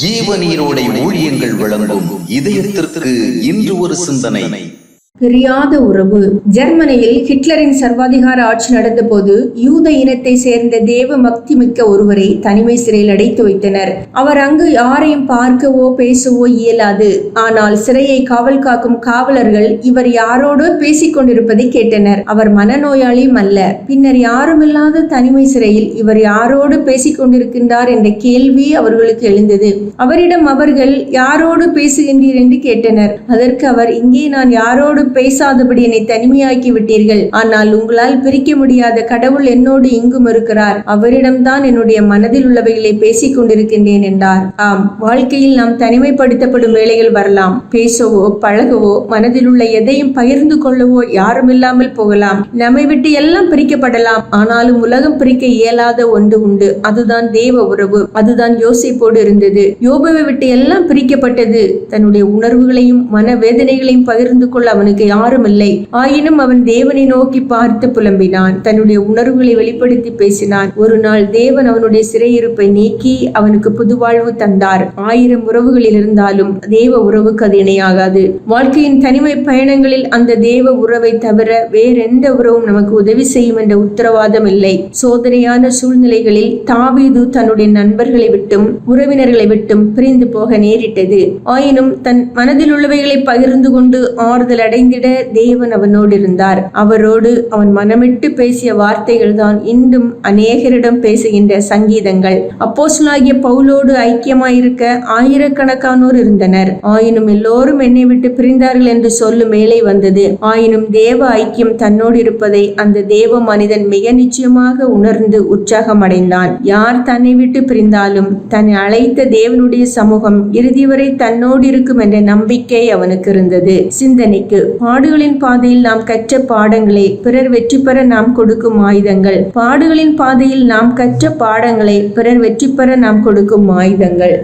ஜீவநீரோடை ஊழியங்கள் வழங்கும் இதயத்திற்கு இன்று ஒரு சிந்தனை. பிரியாத உறவு. ஜெர்மனியில் ஹிட்லரின் சர்வாதிகார ஆட்சி நடந்த போது யூத இனத்தை சேர்ந்த தேவ பக்தி மிக்க ஒருவரை தனிமை சிறையில் அடைத்து வைத்தனர். அவர் அங்கு யாரையும் பார்க்கவோ பேசவோ இயலாது. ஆனால் சிறையை காவல் காக்கும் காவலர்கள் இவர் யாரோடோ பேசிக் கொண்டிருப்பதை கேட்டனர். அவர் மனநோயாளியும் அல்ல. பின்னர் யாருமில்லாத தனிமை சிறையில் இவர் யாரோடு பேசிக் கொண்டிருக்கின்றார் என்ற கேள்வி அவர்களுக்கு எழுந்தது. அவரிடம் அவர்கள் யாரோடு பேசுகின்றீர் என்று கேட்டனர். அதற்கு அவர், இங்கே நான் யாரோடு பேசாதபடி என்னை தனிமையாக்கி விட்டீர்கள். ஆனால் உங்களால் பிரிக்க முடியாத கடவுள் என்னோடு இங்கும் இருக்கிறார். அவரிடம்தான் என்னுடைய மனதில் உள்ளவைகளை பேசிக் கொண்டிருக்கின்றேன் என்றார். ஆம், வாழ்க்கையில் நாம் தனிமைப்படுத்தப்படும் வேளைகள் வரலாம். பேசவோ பழகவோ மனதில் உள்ள எதையும் பகிர்ந்து கொள்ளவோ யாரும் இல்லாமல் போகலாம். நம்மை விட்டு எல்லாம் பிரிக்கப்படலாம். ஆனாலும் உலகம் பிரிக்க இயலாத ஒன்று உண்டு. அதுதான் தேவ உறவு. அதுதான் யோசேப்போடு இருந்தது. யோபுவை விட்டு எல்லாம் பிரிக்கப்பட்டது. தன்னுடைய உணர்வுகளையும் மனவேதனைகளையும் பகிர்ந்து கொள்ள அவனுக்கு யாரும் இல்லை. ஆயினும் அவன் தேவனை நோக்கி பார்த்து புலம்பினான். தன்னுடைய உணர்வுகளை வெளிப்படுத்தி பேசினான். ஒரு நாள் தேவன் அவனுடைய சிறையிருப்பை நீக்கி அவனுக்கு புது வாழ்வு தந்தார். 1000 உறவுகளில் இருந்தாலும் தேவ உறவுக்கு அது இணையாகாது. வாழ்க்கையின் தனிமை பயணங்களில் அந்த தேவ உறவை தவிர வேறெந்த உறவும் நமக்கு உதவி செய்யும் என்ற உத்தரவாதம் இல்லை. சோதனையான சூழ்நிலைகளில் தாவீது தன்னுடைய நண்பர்களை விட்டும் உறவினர்களை விட்டும் பிரிந்து போக நேரிட்டது. ஆயினும் தன் மனதில் உள்ளவைகளை பகிர்ந்து கொண்டு ஆறுதல் அடைந்திட தேவன் அவனோடு இருந்தார். அவரோடு அவன் மனமிட்டு பேசிய வார்த்தைகள் தான் இன்றும் அநேகரிடம் பேசுகின்ற சங்கீதங்கள். அப்போஸ்தலனாகிய பவுலோடு ஐக்கியமாயிருக்க ஆயிரக்கணக்கானோர் இருந்தனர். ஆயினும் எல்லோரும் என்னை விட்டு பிரிந்தார்கள் என்று சொல்லும் வேளை வந்தது. ஆயினும் தேவ ஐக்கியம் தன்னோடு இருப்பதை அந்த தேவ மனிதன் மிக நிச்சயமாக உணர்ந்து உற்சாகம் அடைந்தான். யார் தன்னை விட்டு பிரிந்தாலும் தன்னை அழைத்த தேவனுடைய சமூகம் இறுதி வரை தன்னோடு இருக்கும் என்ற நம்பிக்கை அவனுக்கு இருந்தது. சிந்தனைக்கு: பாடுகளின் பாதையில் நாம் கற்ற பாடங்களே பிறர் வெற்றி பெற நாம் கொடுக்கும் ஆயுதங்கள். பாடுகளின் பாதையில் நாம் கற்ற பாடங்களை பிறர் வெற்றி பெற நாம் கொடுக்கும் ஆயுதங்கள்.